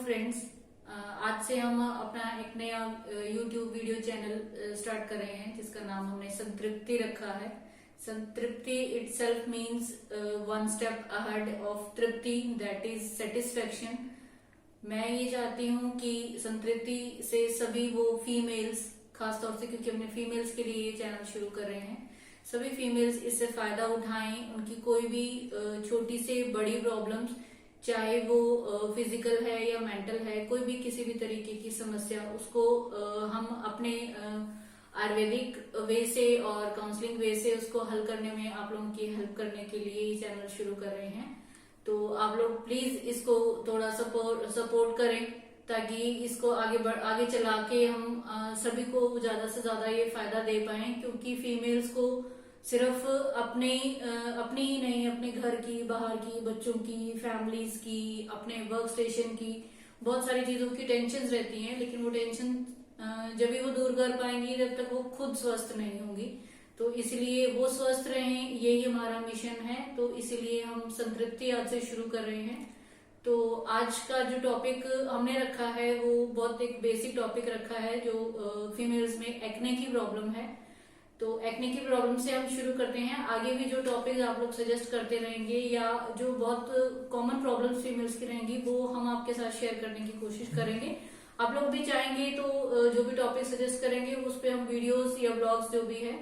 Friends, आज से हम अपना एक नया यूट्यूब वीडियो चैनल स्टार्ट कर रहे हैं जिसका नाम हमने संतृप्ति रखा है। संतृप्ति itself means one step ahead of Tripti, that is satisfaction. मैं ये चाहती हूँ कि संतृप्ति से सभी वो फीमेल्स, खासतौर से क्योंकि हमने फीमेल्स के लिए ये चैनल शुरू कर रहे हैं, सभी फीमेल्स इससे फायदा उठाएं। उनकी कोई भी छोटी से बड़ी प्रॉब्लम्स, चाहे वो फिजिकल है या मेंटल है, कोई भी किसी भी तरीके की समस्या, उसको हम अपने आयुर्वेदिक वे से और काउंसलिंग वे से उसको हल करने में आप लोगों की हेल्प करने के लिए ये चैनल शुरू कर रहे हैं। तो आप लोग प्लीज इसको थोड़ा सपोर्ट करें ताकि इसको आगे चला के हम सभी को ज्यादा से ज्यादा ये फायदा दे पाए, क्योंकि फीमेल्स को सिर्फ अपनी ही नहीं, अपने घर की, बाहर की, बच्चों की, फैमिलीज की, अपने वर्क स्टेशन की, बहुत सारी चीजों की टेंशन रहती हैं। लेकिन वो टेंशन जब भी वो दूर कर पाएंगी जब तक वो खुद स्वस्थ नहीं होंगी। तो इसलिए वो स्वस्थ रहें, यही हमारा मिशन है। तो इसलिए हम संतृप्ति आज से शुरू कर रहे हैं। तो आज का जो टॉपिक हमने रखा है वो बहुत एक बेसिक टॉपिक रखा है, जो फीमेल्स में एक्ने की प्रॉब्लम है। तो एक्ने की प्रॉब्लम से हम शुरू करते हैं। आगे भी जो टॉपिक आप लोग सजेस्ट करते रहेंगे या जो बहुत कॉमन प्रॉब्लम्स फीमेल्स की रहेंगी वो हम आपके साथ शेयर करने की कोशिश करेंगे। आप लोग भी चाहेंगे तो जो भी टॉपिक सजेस्ट करेंगे उस पर हम वीडियोस या ब्लॉग्स जो भी है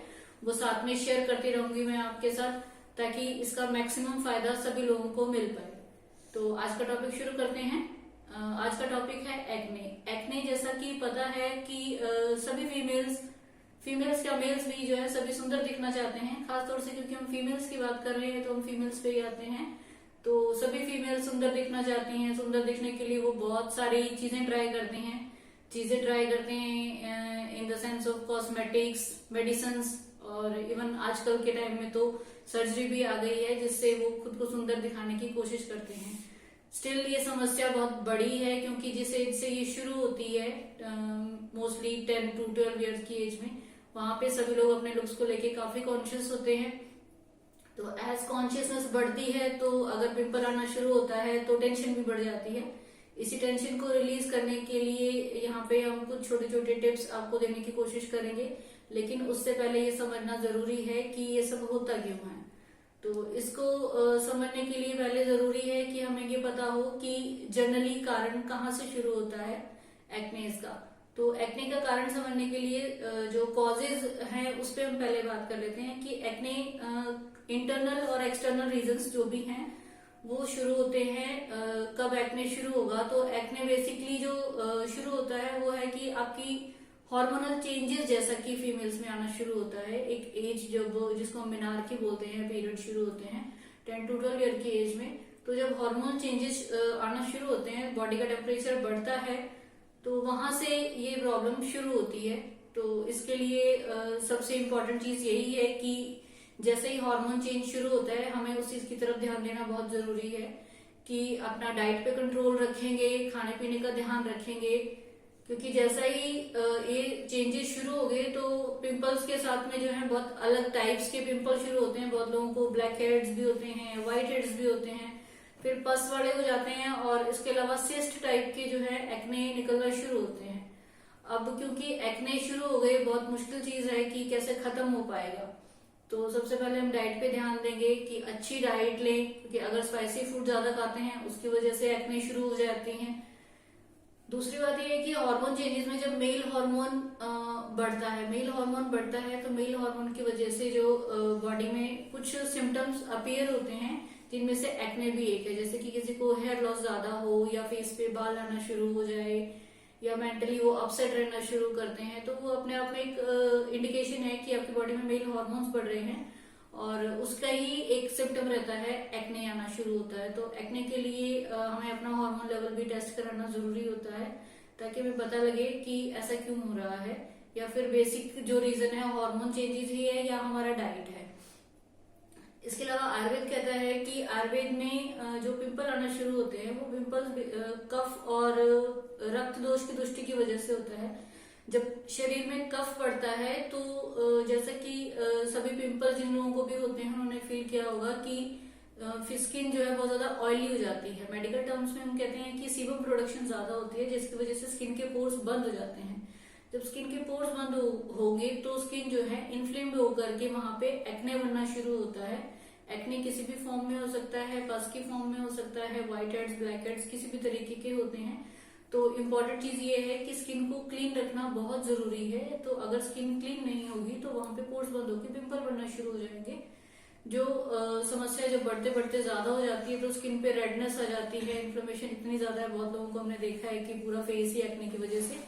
वो साथ में शेयर करती रहूंगी मैं आपके साथ, ताकि इसका मैक्सिमम फायदा सभी लोगों को मिल पाए। तो आज का टॉपिक शुरू करते हैं। आज का टॉपिक है एक्ने। एक्ने जैसा कि पता है कि सभी फीमेल्स क्या मेल्स भी जो है सभी सुंदर दिखना चाहते हैं। खासतौर से क्योंकि हम फीमेल्स की बात कर रहे हैं तो हम फीमेल्स पे ही आते हैं। तो सभी फीमेल सुंदर दिखना चाहती हैं। सुंदर दिखने के लिए वो बहुत सारी चीजें ट्राई करते हैं in the sense of cosmetics, medicine, और इवन आजकल के टाइम में तो सर्जरी भी आ गई है जिससे वो खुद को सुंदर दिखाने की कोशिश करते हैं। स्टिल ये समस्या बहुत बड़ी है, क्योंकि जिस एज से ये शुरू होती है, मोस्टली 10 to 12 ईयर्स की एज में, वहां पे सभी लोग अपने लुक्स को लेके काफी कॉन्शियस होते हैं। तो एज कॉन्शियसनेस बढ़ती है तो अगर पिंपल आना शुरू होता है तो टेंशन भी बढ़ जाती है। इसी टेंशन को रिलीज करने के लिए यहाँ पे हम कुछ छोटे छोटे टिप्स आपको देने की कोशिश करेंगे, लेकिन उससे पहले ये समझना जरूरी है कि ये सब होता क्यों है। तो इसको समझने के लिए पहले जरूरी है कि हमें ये पता हो कि जनरली कारण कहाँ से शुरू होता है एक्नेस का। तो एक्ने का कारण समझने के लिए जो कॉजेज हैं उस पर हम पहले बात कर लेते हैं कि एक्ने इंटरनल और एक्सटर्नल रीजंस जो भी हैं वो शुरू होते हैं। कब एक्ने शुरू होगा, तो एक्ने बेसिकली जो शुरू होता है वो है कि आपकी हार्मोनल चेंजेस, जैसा कि फीमेल्स में आना शुरू होता है एक एज जब जिसको हम मेनार्की बोलते हैं, पीरियड शुरू होते हैं 10 to 12 ईयर की एज में। तो जब हार्मोनल चेंजेस आना शुरू होते हैं, बॉडी का टेम्परेचर बढ़ता है, तो वहां से ये प्रॉब्लम शुरू होती है। तो इसके लिए सबसे इम्पोर्टेंट चीज यही है कि जैसे ही हार्मोन चेंज शुरू होता है हमें उस चीज की तरफ ध्यान देना बहुत जरूरी है कि अपना डाइट पे कंट्रोल रखेंगे, खाने पीने का ध्यान रखेंगे, क्योंकि जैसा ही ये चेंजेस शुरू हो गए तो पिंपल्स के साथ में जो है बहुत अलग टाइप्स के पिंपल शुरू होते हैं। बहुत लोगों को ब्लैक हेड्स भी होते हैं, व्हाइट हेड्स भी होते हैं, फिर पस वाले हो जाते हैं, और इसके अलावा सिस्ट टाइप के जो है एक्ने निकलना शुरू होते हैं। अब क्योंकि एक्ने शुरू हो गए, बहुत मुश्किल चीज है कि कैसे खत्म हो पाएगा। तो सबसे पहले हम डाइट पे ध्यान देंगे कि अच्छी डाइट लें, क्योंकि अगर स्पाइसी फूड ज्यादा खाते हैं उसकी वजह से एक्ने शुरू हो जाती हैं। दूसरी बात यह है कि हार्मोन चेंजेस में जब मेल हार्मोन बढ़ता है तो मेल हार्मोन की वजह से जो बॉडी में कुछ सिम्टम्स अपीयर होते हैं, जिनमें से एक्ने भी एक है। जैसे कि किसी को हेयर लॉस ज्यादा हो, या फेस पे बाल आना शुरू हो जाए, या मेंटली वो अपसेट रहना शुरू करते हैं, तो वो अपने आप में एक इंडिकेशन है कि आपकी बॉडी में मेल हार्मोन्स बढ़ रहे हैं, और उसका ही एक सिम्टम रहता है एक्ने आना शुरू होता है। तो एक्ने के लिए हमें अपना हार्मोन लेवल भी टेस्ट कराना जरूरी होता है, ताकि हमें पता लगे कि ऐसा क्यों हो रहा है, या फिर बेसिक जो रीजन है हार्मोन चेंजेस ही है या हमारा डाइट है। इसके अलावा आयुर्वेद कहता है कि आयुर्वेद में जो पिंपल आना शुरू होते हैं वो पिंपल्स कफ और रक्त दोष की दृष्टि की वजह से होता है। जब शरीर में कफ बढ़ता है तो जैसे कि सभी पिंपल जिन लोगों को भी होते हैं उन्होंने फील किया होगा कि फिर स्किन जो है बहुत ज्यादा ऑयली हो जाती है। मेडिकल टर्म्स में हम कहते हैं कि सीबम प्रोडक्शन ज्यादा होती है, जिसकी वजह से स्किन के पोर्स बंद हो जाते हैं। जब स्किन के पोर्स बंद होंगे तो स्किन जो है इन्फ्लेम्ड होकर के वहां पे एक्ने बनना शुरू होता है। एक्ने किसी भी फॉर्म में हो सकता है, पस की फॉर्म में हो सकता है, व्हाइट हेड्स, ब्लैक हेड्स, किसी भी तरीके के होते हैं। तो इम्पोर्टेंट चीज ये है कि स्किन को क्लीन रखना बहुत जरूरी है। तो अगर स्किन क्लीन नहीं होगी तो वहां पे पोर्स बंद होकर पिंपल बनना शुरू हो जाएंगे। जो समस्या जब बढ़ते बढ़ते ज्यादा हो जाती है तो स्किन पे रेडनेस आ जाती है, इन्फ्लेमेशन इतनी ज्यादा है, बहुत लोगों को हमने देखा है कि पूरा फेस ही एक्ने की वजह से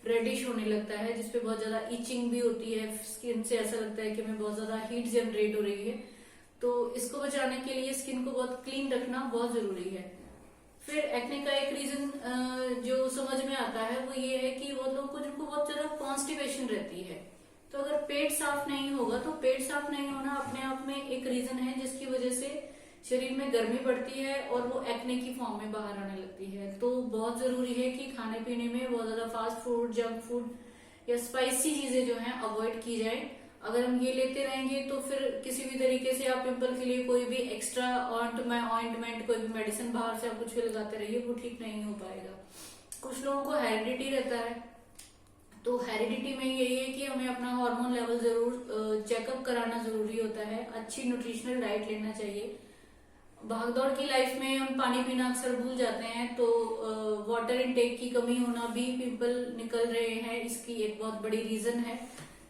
रेडिश होने लगता है, जिसपे बहुत ज्यादा इचिंग भी होती है स्किन से, ऐसा लगता है कि हमें बहुत ज्यादा हीट जनरेट हो रही है। तो इसको बचाने के लिए स्किन को बहुत क्लीन रखना बहुत जरूरी है। फिर एक्ने का एक रीजन जो समझ में आता है वो ये है कि वो लोग को जिनको बहुत ज्यादा कॉन्स्टिपेशन रहती है, तो अगर पेट साफ नहीं होगा तो पेट साफ नहीं होना अपने आप में एक रीजन है जिसकी वजह से शरीर में गर्मी बढ़ती है और वो एक्ने की फॉर्म में बाहर आने लगती है। तो बहुत जरूरी है कि खाने पीने में बहुत ज्यादा फास्ट फूड, जंक फूड या स्पाइसी चीजें जो हैं अवॉइड की जाए। अगर हम ये लेते रहेंगे तो फिर किसी भी तरीके से आप पिंपल के लिए कोई भी एक्स्ट्रा ऑइंटमेंट, कोई भी मेडिसिन बाहर से आप कुछ भी लगाते रहिए, वो ठीक नहीं हो पाएगा। कुछ लोगों को हेरिडिटी रहता है, तो हेरिडिटी में यही है कि हमें अपना हार्मोन लेवल जरूर चेकअप कराना जरूरी होता है। अच्छी न्यूट्रिशनल डाइट लेना चाहिए। भागदौड़ की लाइफ में हम पानी पीना अक्सर भूल जाते हैं, तो वाटर इनटेक की कमी होना भी पिंपल निकल रहे हैं, इसकी एक बहुत बड़ी रीजन है।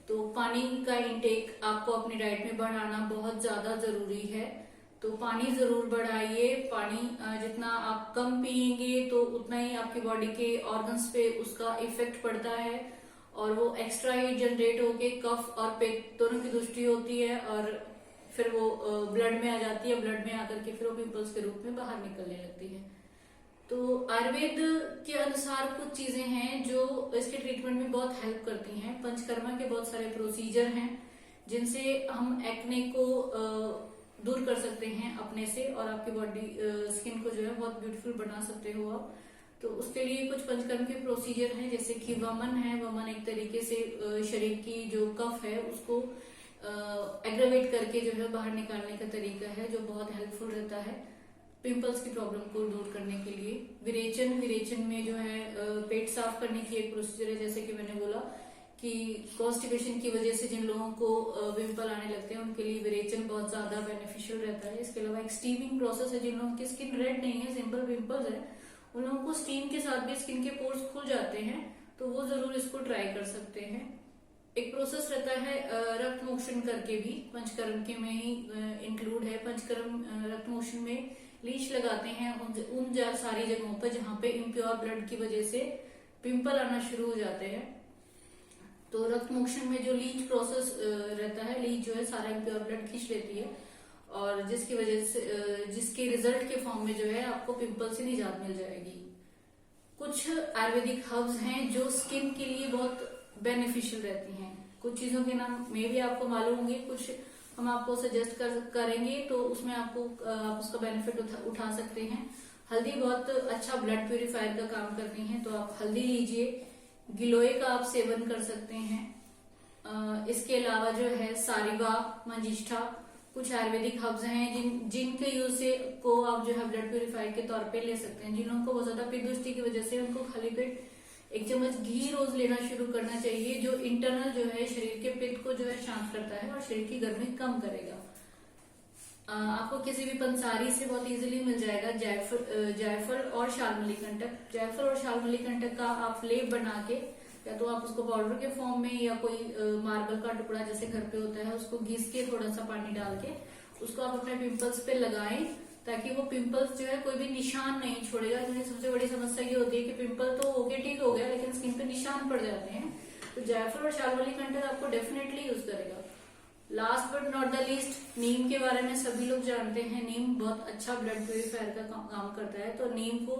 तो पानी का इंटेक आपको अपनी डाइट में बढ़ाना बहुत ज्यादा जरूरी है। तो पानी जरूर बढ़ाइए। पानी जितना आप कम पिएंगे तो उतना ही आपकी बॉडी के ऑर्गन्स पे उसका इफेक्ट पड़ता है और वो एक्स्ट्रा हीट जनरेट होके कफ और पेट दोनों की दृष्टि होती है और फिर वो ब्लड में आ जाती है। ब्लड में आकर के फिर वो पिंपल्स के रूप में बाहर निकलने लगती है। तो आयुर्वेद के अनुसार कुछ चीजें हैं जो इसके ट्रीटमेंट में बहुत हेल्प करती हैं। पंचकर्मा के बहुत सारे प्रोसीजर हैं जिनसे हम एक्ने को दूर कर सकते हैं अपने से और आपकी बॉडी स्किन को जो है बहुत ब्यूटीफुल बना सकते हो आप। तो उसके लिए कुछ पंचकर्म के प्रोसीजर हैं, जैसे कि वमन है। वमन एक तरीके से शरीर की जो कफ है उसको एग्रेवेट करके जो है बाहर निकालने का तरीका है, जो बहुत हेल्पफुल रहता है पिंपल्स की प्रॉब्लम को दूर करने के लिए। विरेचन में जो है पेट साफ करने की एक प्रोसीजर है, जैसे कि मैंने बोला कि कॉन्स्टिपेशन की वजह से जिन लोगों को पिंपल आने लगते हैं उनके लिए विरेचन बहुत ज्यादा बेनिफिशियल रहता है। इसके अलावा एक स्टीमिंग प्रोसेस है, जिन लोगों की स्किन रेड नहीं है, सिंपल पिंपल्स है, उन लोगों को स्टीम के साथ भी स्किन के पोर्स खुल जाते हैं, तो वो जरूर इसको ट्राई कर सकते हैं। एक प्रोसेस रहता है रक्त मोक्षण करके भी, पंचकर्म के में ही इंक्लूड है। पंचकर्म रक्त मोक्षण में लीच लगाते हैं उन सारी जगहों पर जहां पे इम्प्योर ब्लड की वजह से पिंपल आना शुरू हो जाते हैं। तो रक्त मोक्षण में जो लीच प्रोसेस रहता है, लीच जो है सारा इम्प्योर ब्लड खींच लेती है और जिसकी वजह से जिसके रिजल्ट के फॉर्म में जो है आपको पिंपल से निजात मिल जाएगी। कुछ आयुर्वेदिक हर्ब्स हैं जो स्किन के लिए बहुत बेनिफिशियल रहती हैं। कुछ चीजों के नाम में भी आपको मालूम होंगे, कुछ हम आपको सजेस्ट करेंगे तो उसमें आपको आप उसका बेनिफिट उठा सकते हैं। हल्दी बहुत अच्छा ब्लड प्यूरिफायर का काम करती है, तो आप हल्दी लीजिए। गिलोय का आप सेवन कर सकते हैं। इसके अलावा जो है सारिवा, मंजिष्ठा, कुछ आयुर्वेदिक हर्ब्स हैं जिनके यूज से को आप जो है ब्लड प्यूरिफायर के तौर पे ले सकते हैं। जिन लोगों को बहुत ज्यादा पित्त की वजह से उनको खाली पेट 1 चम्मच घी रोज लेना शुरू करना चाहिए, जो इंटरनल जो है शरीर के पित्त को जो है शांत करता है और शरीर की गर्मी कम करेगा। आपको किसी भी पंसारी से बहुत इजीली मिल जाएगा जायफल और शालमली कंटक। जायफल और शालमली कंटक का आप लेप बना के, या तो आप उसको पाउडर के फॉर्म में या कोई मार्बल का टुकड़ा जैसे घर पे होता है उसको घिस के थोड़ा सा पानी डाल के उसको आप अपने पिंपल्स पे लगाएं, ताकि वो पिंपल्स जो है कोई भी निशान नहीं छोड़ेगा। क्योंकि सबसे बड़ी समस्या ये होती है कि पिंपल तो ओके ठीक हो गया लेकिन स्किन पे निशान पड़ जाते हैं। तो जायफल और शालमली कंटक आपको डेफिनेटली यूज करेगा। Last but not the least, नीम के बारे में सभी लोग जानते हैं। नीम बहुत अच्छा ब्लड प्यूरिफायर का काम करता है। तो नीम को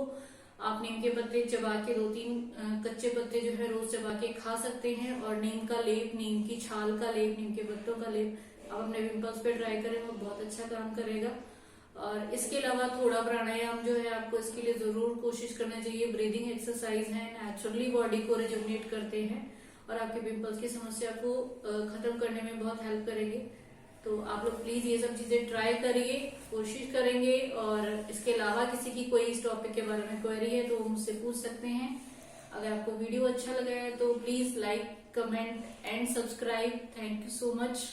आप नीम के पत्ते चबा के 2-3 कच्चे पत्ते जो है रोज चबा के खा सकते हैं, और नीम का लेप, नीम की छाल का लेप, नीम के पत्तों का लेप आप अपने पिंपल्स पे ट्राई करें, वो बहुत अच्छा काम करेगा। और इसके अलावा थोड़ा प्राणायाम जो है आपको इसके लिए जरूर कोशिश करना चाहिए। ब्रीदिंग एक्सरसाइज है, नेचुरली बॉडी को रिजुवनेट करते हैं और आपके पिंपल्स की समस्या को खत्म करने में बहुत हेल्प करेंगे। तो आप लोग प्लीज ये सब चीजें ट्राई करिए, कोशिश करेंगे। और इसके अलावा किसी की कोई इस टॉपिक के बारे में क्वेरी है तो मुझसे पूछ सकते हैं। अगर आपको वीडियो अच्छा लगा है तो please like, comment and subscribe. Thank you so much.